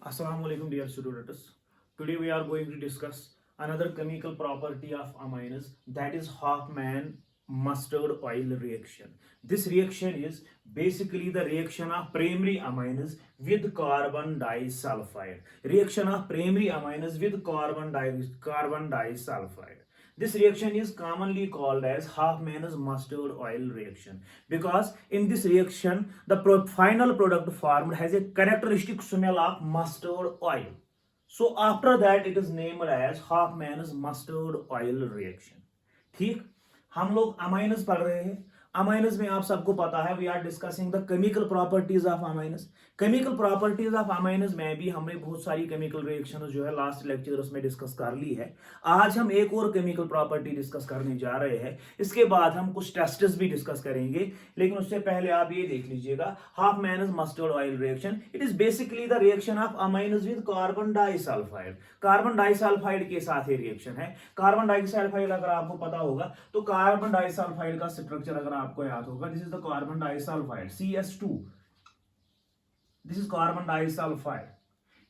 Assalamu alaikum dear students. Today we are going to discuss another chemical property of amines, that is Hoffman mustard oil reaction. This reaction is basically the reaction of primary amines with carbon disulfide. Reaction of primary amines with carbon disulfide. This reaction is commonly called as Hoffman's mustard oil reaction because in this reaction the final product formed has a characteristic smell of mustard oil. So after that it is named as Hoffman's mustard oil reaction. ठीक, हम लोग अमाइनस पढ़ रहे हैं। अमाइनस में आप सबको पता है we are discussing the chemical properties of amines. Chemical properties of amines में भी हमने बहुत सारी केमिकल रिएक्शन जो है लास्ट लेक्चर उसमें डिस्कस कर ली है। आज हम एक और केमिकल प्रॉपर्टी डिस्कस करने जा रहे हैं। इसके बाद हम कुछ टेस्ट्स भी डिस्कस करेंगे, लेकिन उससे पहले आप ये देख लीजिएगा Hofmann's mustard oil reaction. It is basically the reaction of amines with carbon disulphide. Carbon disulphide के साथ ये रिएक्शन है। कार्बन डाइसल्फाइड अगर आपको पता होगा तो कार्बन डाइसल्फाइड का स्ट्रक्चर अगर आपको याद होगा, this is the carbon disulphide CS2, this is carbon disulphide.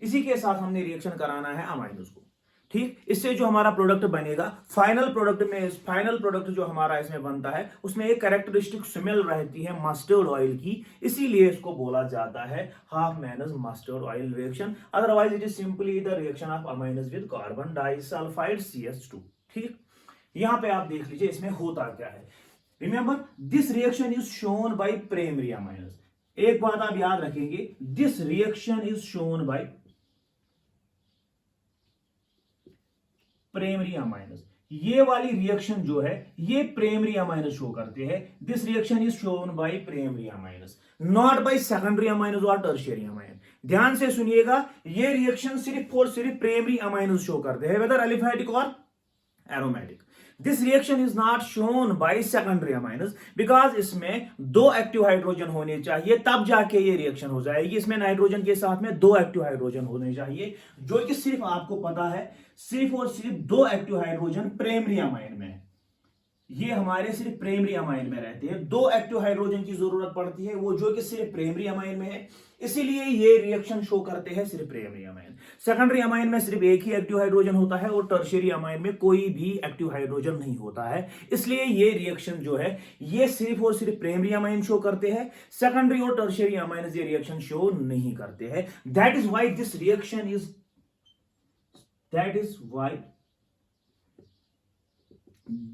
इसी के साथ हमने रिएक्शन कराना है अमाइनस को। ठीक, इससे जो हमारा प्रोडक्ट बनेगा फाइनल प्रोडक्ट जो हमारा इसमें बनता है उसमें एक कैरेक्टरिस्टिक स्मेल रहती है मस्टर्ड ऑयल की, इसीलिए इसको बोला जाता है Hofmann's mustard oil reaction. Otherwise it is simply the reaction of amines with carbon disulphide CS2। ठीक, यहां पे आप देख लीजिए इसमें होता क्या है। Remember this reaction is shown by primary amines. एक बात आप याद रखेंगे, this reaction is shown by primary amines. ये वाली रिएक्शन जो है ये प्राइमरी अमाइनस शो करते हैं। This reaction is shown by primary amines, not by secondary amines और टर्शियरी अमाइनस। ध्यान से सुनिएगा, ये रिएक्शन सिर्फ और सिर्फ प्राइमरी अमाइनस शो करते हैं, वेदर एलिफेटिक और aromatic. This reaction is not shown by secondary amines because इसमें दो एक्टिव हाइड्रोजन होने चाहिए, तब जाके ये रिएक्शन हो जाएगी। इसमें नाइट्रोजन के साथ में दो एक्टिव हाइड्रोजन होने चाहिए, जो कि सिर्फ आपको पता है सिर्फ और सिर्फ दो एक्टिव हाइड्रोजन प्राइमरी अमाइन में। ये हमारे सिर्फ प्राइमरी अमाइन में रहते हैं, दो एक्टिव हाइड्रोजन की जरूरत पड़ती है, वो जो कि सिर्फ प्राइमरी अमाइन में है, इसीलिए ये रिएक्शन शो करते हैं सिर्फ प्राइमरी अमाइन। सेकेंडरी अमाइन में सिर्फ एक ही एक्टिव हाइड्रोजन होता है और टर्शियरी अमाइन में कोई भी एक्टिव हाइड्रोजन नहीं होता है, इसलिए ये रिएक्शन जो है ये सिर्फ और सिर्फ प्राइमरी अमाइन शो करते हैं। सेकेंडरी और टर्शियरी अमाइन ये रिएक्शन शो नहीं करते हैं। That is why this reaction is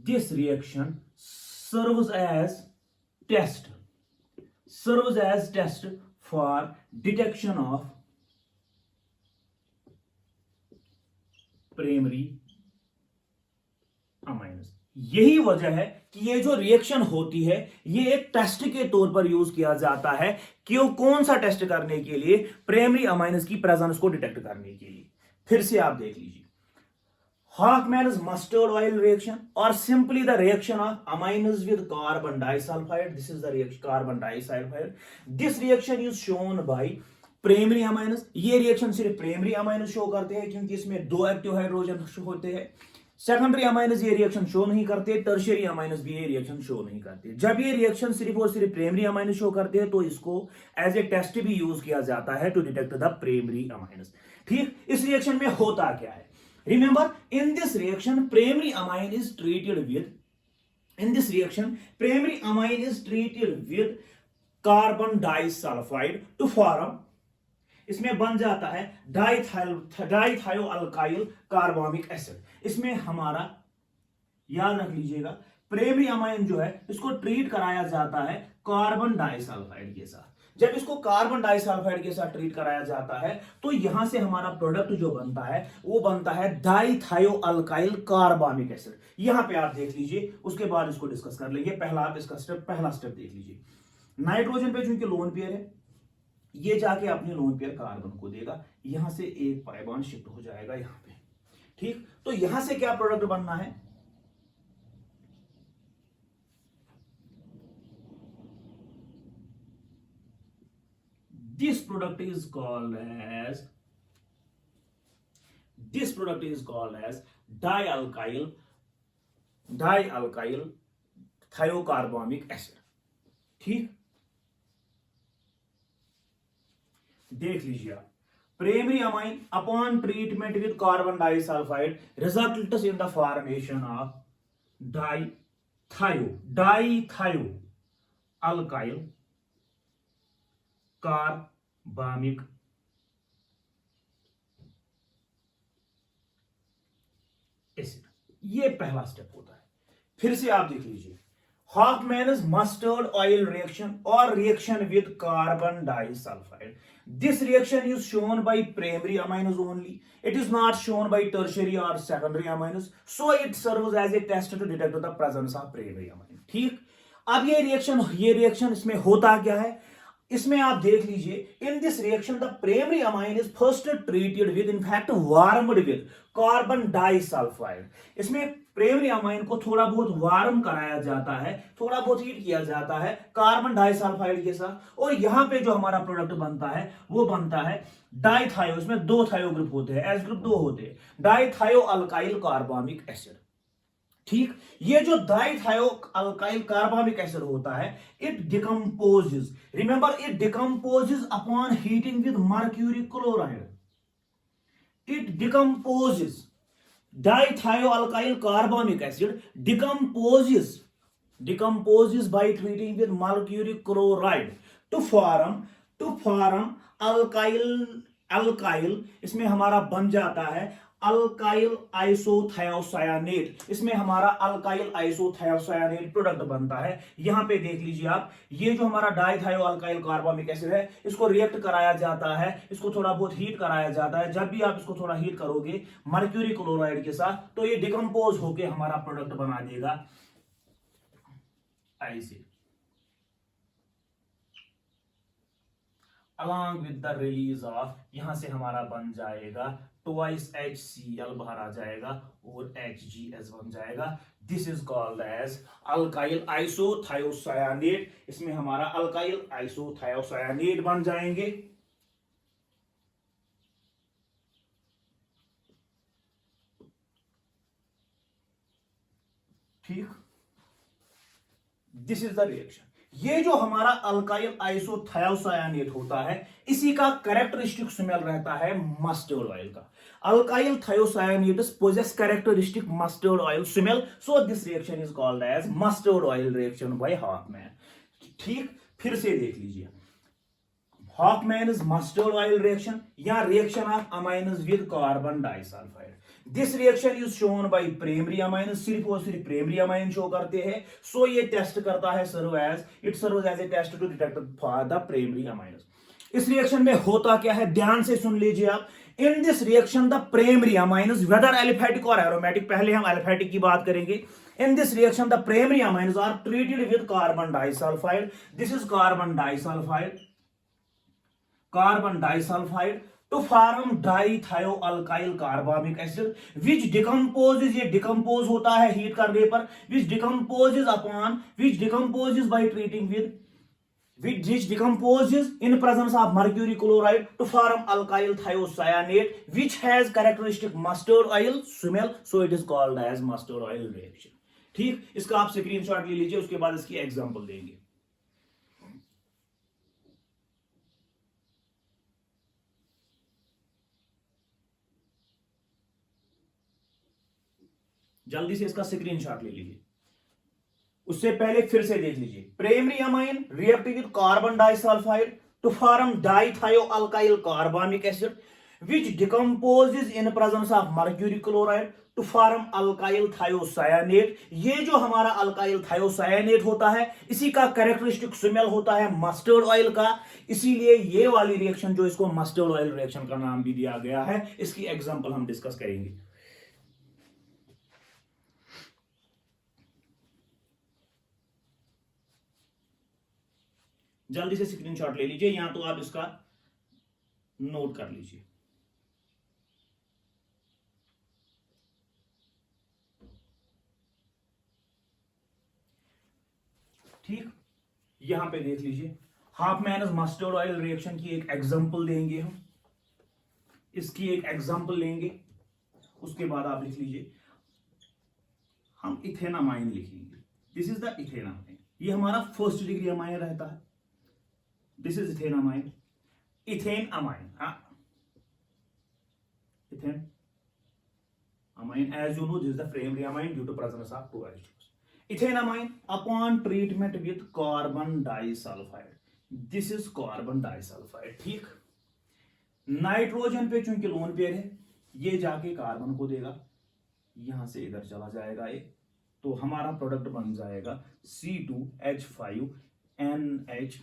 this reaction serves as test for detection of primary amines। यही वजह है कि ये जो रिएक्शन होती है ये एक टेस्ट के तौर पर यूज किया जाता है। क्यों, कौन सा टेस्ट करने के लिए? प्राइमरी अमाइनस की प्रेजेंस को डिटेक्ट करने के लिए। फिर से आप देख लीजिए, Hoffman's mustard oil reaction or simply the reaction of amines with carbon disulfide. This is the reaction carbon disulfide. This reaction is shown by primary amines. ये रिएक्शन सिर्फ प्राइमरी अमाइनस शो करते हैं क्योंकि इसमें दो एक्टिव हाइड्रोजन होते हैं। Secondary अमाइनस ये रिएक्शन शो नहीं करते, टर्शियरी अमाइनस भी ये रिएक्शन शो नहीं करते। जब ये रिएक्शन सिर्फ और सिर्फ प्राइमरी अमाइनस शो करते हैं तो इसको एज ए टेस्ट भी यूज किया जाता है टू डिटेक्ट द प्राइमरी अमाइनस। ठीक, इस रिएक्शन में होता क्या है? Remember, in this reaction, primary amine is treated with carbon disulfide to form, इसमें बन जाता है डाइथायोअल्काइल कार्बोनिक एसिड। इसमें हमारा याद रख लीजिएगा प्राइमरी अमाइन जो है इसको ट्रीट कराया जाता है कार्बन डाइसल्फाइड के साथ। जब इसको कार्बन डाइसल्फाइड के साथ ट्रीट कराया जाता है तो यहां से हमारा प्रोडक्ट जो बनता है वो बनता है डाइथायोअल्काइल कार्बोनिक एसिड। यहां पे आप देख लीजिए, उसके बाद इसको डिस्कस कर लेंगे। पहला आप इसका पहला स्टेप देख लीजिए। नाइट्रोजन पे चूंकि लोन पेयर है, ये जाके अपने लोन पेयर कार्बन को देगा, यहां से एक पाई बॉन्ड शिफ्ट हो जाएगा यहां पे। ठीक, तो यहां से क्या प्रोडक्ट बनना है? This product is called as dialkyl thiocarbonic acid। ठीक, देख लीजिए आप, primary amine upon treatment with carbon disulfide results in the formation of dithiol alkyl carbamic acid. ये पहला स्टेप होता है। फिर से आप देख लीजिए, हॉफमैन्स मस्टर्ड ऑयल रिएक्शन और reaction with carbon disulphide, this reaction is shown by primary amines only, it is not shown by tertiary or secondary amines, so it serves as a test to detect the presence of primary amine। ठीक, अब ये reaction इसमें होता क्या है, इसमें आप देख लीजिए, इन this reaction the primary amine is first treated with in fact warmed with carbon disulphide. इसमें प्राइमरी अमाइन को थोड़ा बहुत वार्म कराया जाता है, थोड़ा बहुत हीट किया जाता है कार्बन डाइसल्फाइड के साथ, और यहां पे जो हमारा प्रोडक्ट बनता है वो बनता है डाइथायो। इसमें दो थायो ग्रुप होते हैं, एस ग्रुप दो होते हैं, डाइथायो अल्काइल कार्बामिक एसिड। ठीक, ये जो डाइथायो अल्काइल कार्बामिक एसिड होता है, it decomposes, remember it decomposes upon heating with mercury chloride, it decomposes, dithio alkyl carbamic acid decomposes by treating with mercury chloride to form alkyl, इसमें हमारा बन जाता है अल्काइल आइसोथायोसायानेट, इसमें हमारा अल्काइल आइसोथायोसायानेट प्रोडक्ट बनता है। यहां पे देख लीजिए आप, ये जो हमारा डाइथायो अल्काइल कार्बामिक एसिड है, इसको रिएक्ट कराया जाता है, इसको थोड़ा बहुत हीट कराया जाता है। जब भी आप इसको थोड़ा हीट करोगे मर्क्यूरी क्लोराइड के साथ, तो ये डिकम्पोज होके हमारा प्रोडक्ट बना देगा IC, along with the release of, यहां से हमारा बन जाएगा twice HCl बाहर आ जाएगा और HGS बन जाएगा। This is called as alkyl isothiocyanate, इसमें हमारा अल्काइल आइसोथायोसायानेट बन जाएंगे। ठीक, दिस इज द रिएक्शन। ये जो हमारा अल्काइल आइसोथायोसायानेट होता है, इसी का कैरेक्टरिस्टिक स्मेल रहता है मस्टर्ड ऑयल का। Alkyl thiocyanates possess characteristic mustard oil smell, so this reaction is called as mustard oil reaction by Hofmann. ठीक, फिर से देख लीजिए, हॉफमैन्स मस्टर्ड ऑयल रिएक्शन या reaction of amines with carbon disulphide. This reaction is shown by primary amine, सिर्फ और सिर्फ primary amine show करते हैं, सो ये टेस्ट करता है, it serves as a test to detect for the primary amines. इस रिएक्शन में होता क्या है, ध्यान से सुन लीजिए आप। In this reaction the primary amines whether aliphatic और एरोमेटिक, पहले हम एलिफेटिक की बात करेंगे। In this reaction, the primary amines are treated with carbon disulfide. This is carbon disulfide to form dithioalkyl carbamic acid, which decomposes, ये decompose होता है heat करने पर, which decomposes by treating with, which decomposes in presence of mercury chloride to form alkyl thiocyanate, which has characteristic mustard oil smell, so it is called as mustard oil reaction। ठीक, इसका आप screenshot ले लीजिए, उसके बाद इसकी example देंगे। जल्दी से इसका स्क्रीनशॉट ले लीजिए। उससे पहले फिर से देख लीजिए, primary amine react with carbon disulphide to form dithioalkyl carbamic acid, which decomposes in presence of mercury chloride to form alkyl thiocyanate। ये जो हमारा अल्काइल थायोसायानेट होता है, इसी का कैरेक्टरिस्टिक स्मेल होता है मस्टर्ड ऑयल का, इसीलिए ये वाली रिएक्शन जो इसको मस्टर्ड ऑयल रिएक्शन का नाम भी दिया गया है। इसकी एग्जांपल हम डिस्कस करेंगे। जल्दी से स्क्रीनशॉट ले लीजिए, या तो आप इसका नोट कर लीजिए। ठीक, यहां पे देख लीजिए, हॉफमैन्स मस्टर्ड ऑयल रिएक्शन की एक एग्जांपल देंगे हम, इसकी एक एग्जांपल लेंगे। उसके बाद आप लिख लीजिए, हम इथेनामाइन लिखेंगे। दिस इज द इथेनामाइन, ये हमारा फर्स्ट डिग्री अमाइन रहता है। This is ethanamine, ethane amine. हाँ, ethane amine. As you know, this is the primary amine due to presence of two isotopes. Ethane amine upon treatment with carbon disulfide. This is carbon disulfide. ठीक, nitrogen पे चूंकि lone pair है, ये जाके carbon को देगा, यहां से इधर चला जाएगा ये, तो हमारा प्रोडक्ट बन जाएगा C2H5NH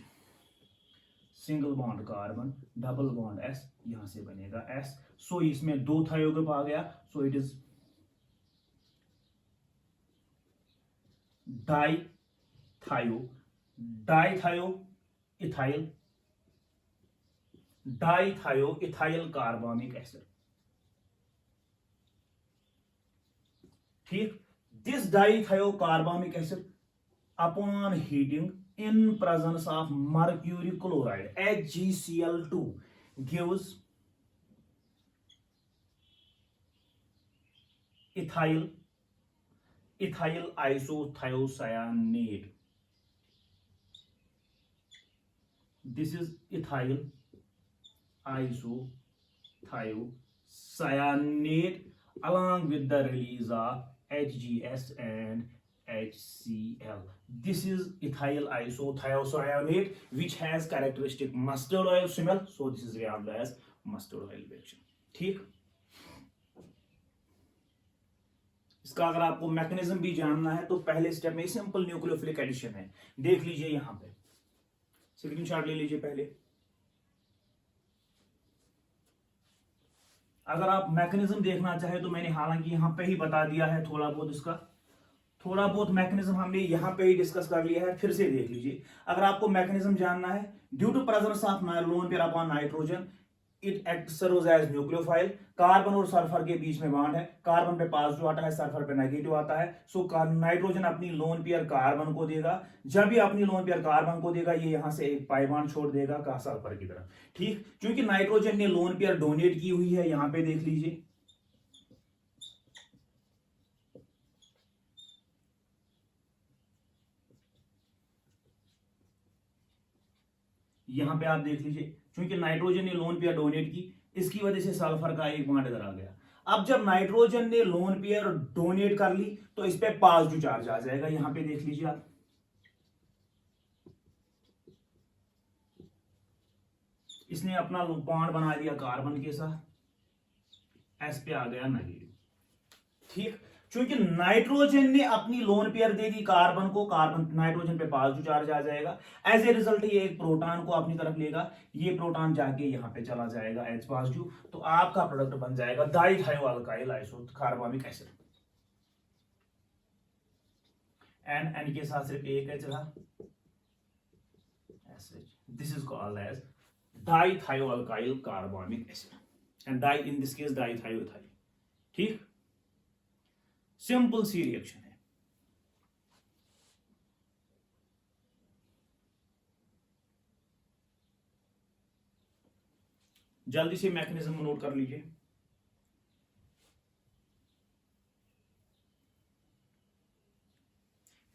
single bond carbon double bond S, यहां से बनेगा S. सो इसमें दो थायो ग्रुप आ गया, so it is dithio ethyl carbonic acid. ठीक, this dithiocarbonic acid upon heating in presence of mercury chloride HgCl2 gives ethyl isothiocyanate. This is ethyl isothiocyanate along with the release of HGS and HCl. This is ethyl isothiocyanate which has characteristic mustard oil smell, so this is regarded as mustard oil reaction. ठीक, इसका अगर आपको mechanism भी जानना है तो पहले step में सिंपल न्यूक्लियोफिलिक एडिशन है, देख लीजिए यहां पे, स्क्रीनशॉट ले लीजिए पहले. अगर आप मैकेनिज्म देखना चाहे तो मैंने हालांकि यहां पे ही बता दिया है, थोड़ा बहुत मैकेनिज्म हमने यहां पे ही डिस्कस कर लिया है, फिर से देख लीजिए. अगर आपको मैकेनिज्म जानना है, due to presence of lone pair upon nitrogen it serves as nucleophile. Carbon और सल्फर के बीच में बॉन्ड है, कार्बन पे पॉजिटिव आता है, सल्फर पे नेगेटिव आता है. सो नाइट्रोजन अपनी लोन पेयर कार्बन को देगा, जब भी अपनी लोन पेयर कार्बन को देगा ये यहां से एक पाई बॉन्ड छोड़ देगा कहा सल्फर की तरफ. ठीक, क्योंकि नाइट्रोजन ने लोन पेयर डोनेट की हुई है, यहां पे देख लीजिए, यहां पे आप देख लीजिए, क्योंकि नाइट्रोजन ने लोन पेयर डोनेट की, इसकी वजह से सल्फर का एक बॉन्ड इधर आ गया. अब जब नाइट्रोजन ने लोन पेयर डोनेट कर ली तो इस पे पॉजिटिव चार्ज आ जाएगा, यहां पे देख लीजिए आप, इसने अपना बॉन्ड बना दिया कार्बन के साथ, एस पे आ गया नेगेटिव. ठीक, क्योंकि नाइट्रोजन ने अपनी लोन पेयर दे दी कार्बन को, कार्बन नाइट्रोजन पे पॉजिटिव चार्ज आ जाएगा, एज ए रिजल्ट ये एक प्रोटॉन को अपनी तरफ लेगा, ये प्रोटॉन जाके यहां पे चला जाएगा H पॉजिटिव, तो आपका प्रोडक्ट बन जाएगा डाइथायोअल्काइल आइसोकार्बोनिक एसिड. एन के साथ सिर्फ एक H रहा, this is called as dithioalkyl carbonic acid and di in this case dithioethyl. ठीक, सिंपल सी रिएक्शन है. जल्दी से मैकेनिज्म नोट कर लीजिए.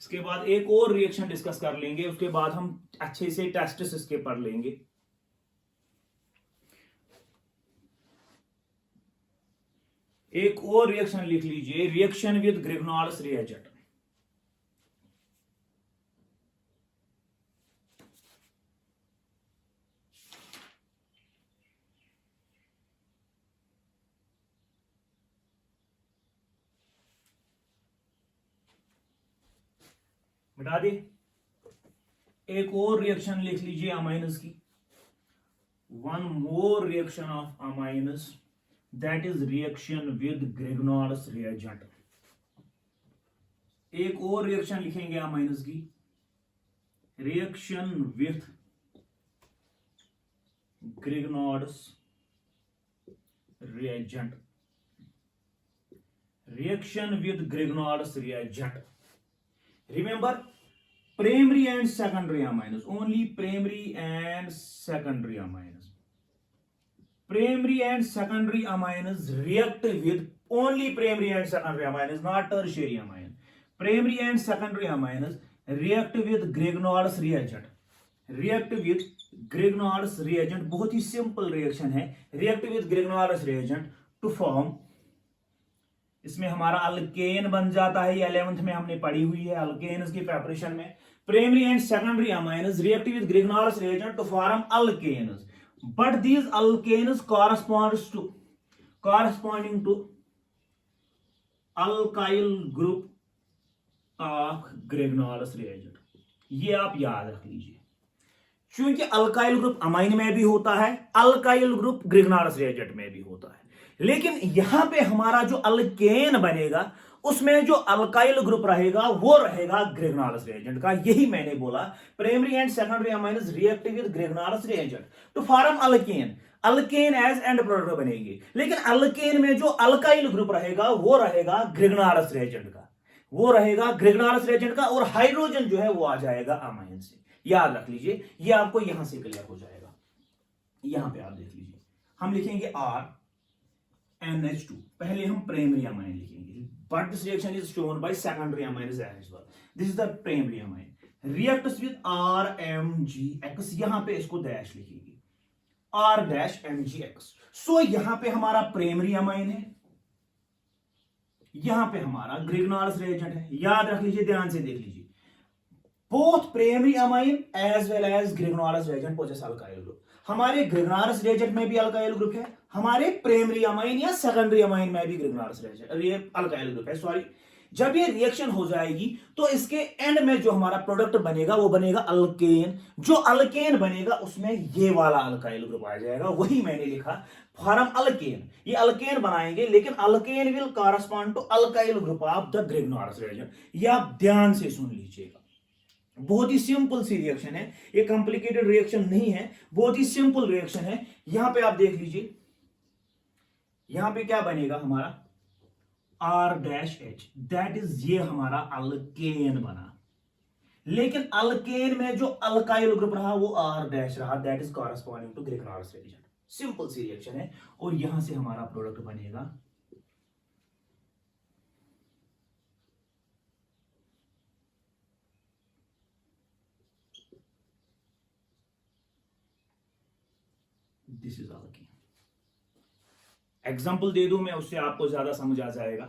इसके बाद एक और रिएक्शन डिस्कस कर लेंगे, उसके बाद हम अच्छे से टेस्ट्स इसके पढ़ लेंगे. एक और रिएक्शन लिख लीजिए, रिएक्शन विद ग्रिग्नॉल्स रिएजेंट. मिटा दे. एक और रिएक्शन लिख लीजिए अमाइनस की, one more reaction of amines, that is reaction with Grignard's reagent. एक और रिएक्शन लिखेंगे अमाइनस की, reaction with Grignard's reagent. Reaction with Grignard's reagent. Remember, primary and secondary amines, only primary and secondary amines. Primary and secondary amines react with only primary and secondary amines, not tertiary amine. Primary and secondary amines react with Grignard's reagent. React with Grignard's reagent बहुत ही simple reaction है. React with Grignard's reagent to form, इसमें हमारा alkane बन जाता है, ये 11th में हमने पढ़ी हुई है अल्केन्स की प्रिपरेशन में। Primary and secondary amines react with Grignard's reagent to form alkanes, but these alkanes corresponding to alkyl group of Grignard's reagent। ये आप याद रख लीजिए, क्योंकि अल्काइल ग्रुप अमाइन में भी होता है, अल्काइल ग्रुप ग्रिग्नार्ड्स रिएजेंट में भी होता है, लेकिन यहां पे हमारा जो अल्केन बनेगा उसमें जो अल्काइल ग्रुप रहेगा वो रहेगा ग्रिग्नार्ड्स रिएजेंट का। यही मैंने बोला, primary and secondary amines react with Grignard's reagent to form alkane. Alkane as end product बनेगी, लेकिन अल्केन में जो अल्काइल ग्रुप रहेगा वो रहेगा ग्रिग्नार्ड्स रिएजेंट का, वो रहेगा ग्रिग्नार्ड्स रिएजेंट का, और हाइड्रोजन जो है वो आ जाएगा अमाइन से। याद रख लीजिए, ये आपको यहां से क्लियर हो जाएगा। यहां पे आप देख लीजिए, हम लिखेंगे RNH2, पहले हम प्राइमरी अमाइन लिखेंगे, but this reaction is shown by secondary amine as well. This is the primary amine reacts with RMgX, यहां पे इसको डैश लिखेंगे R-MgX। सो यहां पे हमारा प्राइमरी अमाइन है, यहां पे हमारा ग्रिग्नार्ड्स रिएजेंट है। याद रख लीजिए, ध्यान से देख लीजिए, both primary amine as well as Grignard's reagent possess alkyl group. हमारे ग्रिग्नार्ड्स रिएजेंट में भी अल्काइल ग्रुप है, हमारे प्राइमरी अमाइन या सेकेंडरी अमाइन में भी ग्रिग्नार्ड्स रिएजेंट अल्काइल ग्रुप है। सॉरी, जब ये रिएक्शन हो जाएगी तो इसके एंड में जो हमारा प्रोडक्ट बनेगा वो बनेगा अल्केन। जो अल्केन बनेगा उसमें ये वाला अल्काइल ग्रुप आ जाएगा, वही मैंने लिखा फॉर्म अल्केन। ये अल्केन बनाएंगे, लेकिन alkane will correspond to alkyl group of the Grignard's reagent. ये आप ध्यान से सुन लीजिएगा, बहुत ही सिंपल सी रिएक्शन है, ये कॉम्प्लिकेटेड रिएक्शन नहीं है, बहुत ही सिंपल रिएक्शन है। यहां पे आप देख लीजिए, यहां पे क्या बनेगा हमारा R-H, दैट इज ये हमारा अल्केन बना, लेकिन अल्केन में जो अल्काइल ग्रुप रहा वो R- रहा, that is corresponding to Grignard's reagent. Simple सी रिएक्शन है, और यहां से हमारा प्रोडक्ट बनेगा दिस इज अल्केन। एग्जाम्पल दे दूं मैं, उससे आपको ज्यादा समझ आ जाएगा।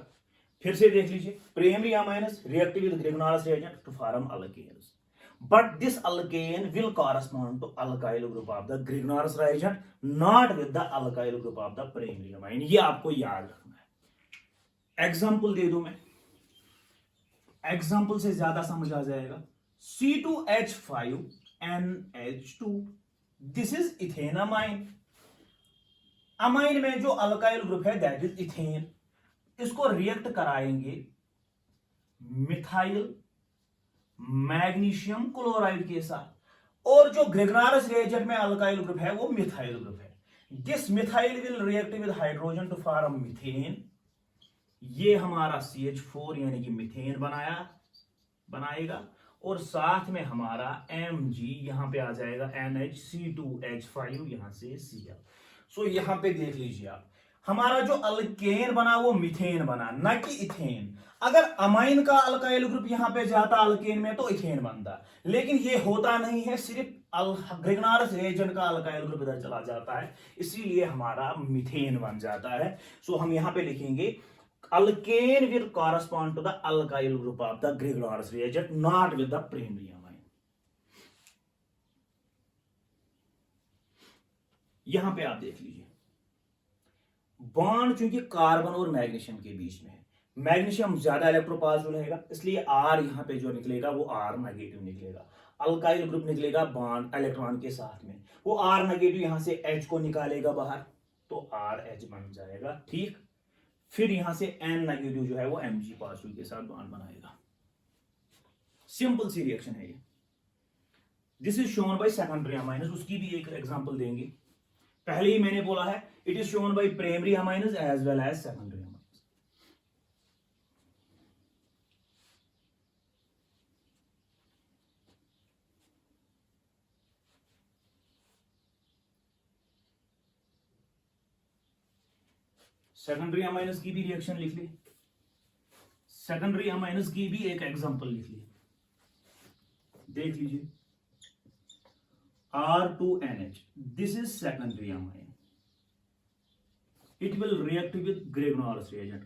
फिर से देख लीजिए, primary amines react with Grignard's reagent to form alkanes, but this alkane will correspond to alkyl group of the Grignard's reagent, not with the alkyl group of the primary amine। ये आपको याद रखना है। एग्जाम्पल दे दूं मैं, example से ज्यादा समझ आ जाएगा। C2H5NH2, this is ethane amine. Amine में जो अल्काइल ग्रुप है दैट इज इथेन, इसको रिएक्ट कराएंगे मिथाइल मैग्नीशियम क्लोराइड के साथ, और जो ग्रिग्नार्ड्स रिएजेंट में अल्काइल ग्रुप है वो मिथाइल ग्रुप है। This methyl will react with hydrogen to form methane. ये हमारा CH4 यानी कि मीथेन बनाएगा, और साथ में हमारा Mg यहां पे आ जाएगा NHC2H5 यहां से Cl। सो यहां पे देख लीजिए आप, हमारा जो अल्केन बना वो मीथेन बना, न कि इथेन। अगर अमाइन का अल्काइल ग्रुप यहां पे जाता अल्केन में तो इथेन बनता, लेकिन ये होता नहीं है, सिर्फ ग्रिग्नार्ड्स रिएजेंट का अल्काइल ग्रुप इधर चला जाता है, इसीलिए हमारा मीथेन बन जाता है। सो हम यहां पे लिखेंगे alkane will correspond to the alkyl group of the Grignard's reagent, not with the primary amine. यहां पे आप देख लीजिए, बॉन्ड चूंकि कार्बन और मैग्नीशियम के बीच में है, मैग्नीशियम ज्यादा इलेक्ट्रोपॉजिटिव रहेगा, इसलिए R यहां पे जो निकलेगा वो R नेगेटिव निकलेगा। अल्काइल ग्रुप निकलेगा बॉन्ड इलेक्ट्रॉन के साथ में, वो R नेगेटिव यहां से H को निकालेगा बाहर, तो RH बन जाएगा, ठीक। फिर यहां से N नेगेटिव जो है वो Mg पॉजिटिव के साथ बॉन्ड बनाएगा। सिंपल सी रिएक्शन है ये। This is shown by secondary amines, उसकी भी एक एग्जांपल देंगे। पहले ही मैंने बोला है, it is shown by primary amines as well as secondary amines. Secondary amines की भी रिएक्शन लिख ली, सेकेंडरी अमाइनस की भी एक एग्जांपल लिख ली, देख लीजिए। R2NH, this is secondary amine, it will react with Grignard's reagent.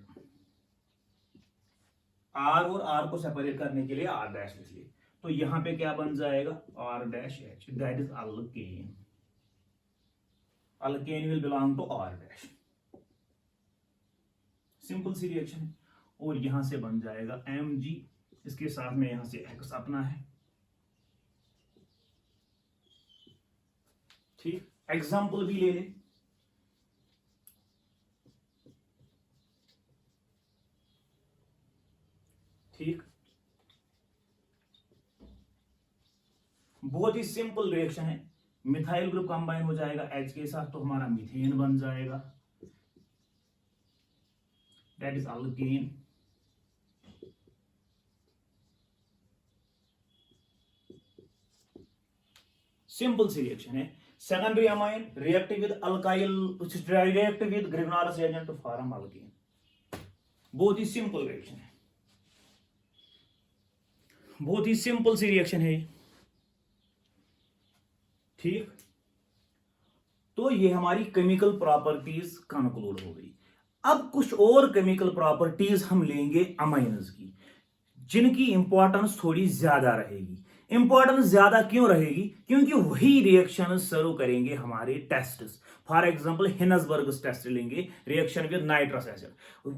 R और आर को सेपरेट करने के लिए आर डैश लिख लिए, तो यहां पे क्या बन जाएगा, R dash H, that is alkane. Alkane will belong to R dash, simple सी रिएक्शन है। और यहां से बन जाएगा एम जी, इसके साथ में यहां से एक्स अपना है, ठीक। एग्जाम्पल भी ले ले, ठीक। बहुत ही सिंपल रिएक्शन है, मिथाइल ग्रुप कंबाइन हो जाएगा H के साथ तो हमारा मीथेन बन जाएगा, दैट इज अल्केन। सिंपल सी रिएक्शन है। Secondary amine react with alkyl, react with Grignard's reagent to form alkane. बहुत ही सिंपल रिएक्शन है, बहुत ही सिंपल सी रिएक्शन है, ठीक। तो ये हमारी केमिकल प्रॉपर्टीज कंक्लूड हो गई। अब कुछ और केमिकल प्रॉपर्टीज हम लेंगे अमाइन्स की, जिनकी इंपॉर्टेंस थोड़ी ज्यादा रहेगी। इंपॉर्टेंस ज्यादा क्यों रहेगी, क्योंकि वही रिएक्शन सर्व करेंगे हमारे टेस्ट्स। फॉर एग्जांपल हिनसबर्ग टेस्ट लेंगे रिएक्शन विद नाइट्रस एसिड,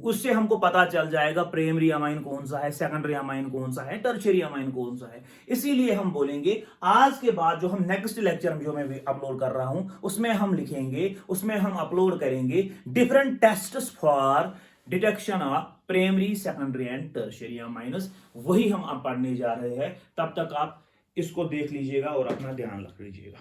उससे हमको पता चल जाएगा प्राइमरी अमाइन कौन सा है, सेकेंडरी अमाइन कौन सा है, टर्शियरी अमाइन कौन सा है। इसीलिए हम बोलेंगे आज के बाद जो हम नेक्स्ट लेक्चर जो मैं अपलोड कर रहा हूं उसमें हम लिखेंगे, उसमें हम अपलोड करेंगे different tests for detection of primary, secondary and tertiary amines. वही हम अब पढ़ने जा रहे हैं, तब तक आप इसको देख लीजिएगा और अपना ध्यान रख लीजिएगा।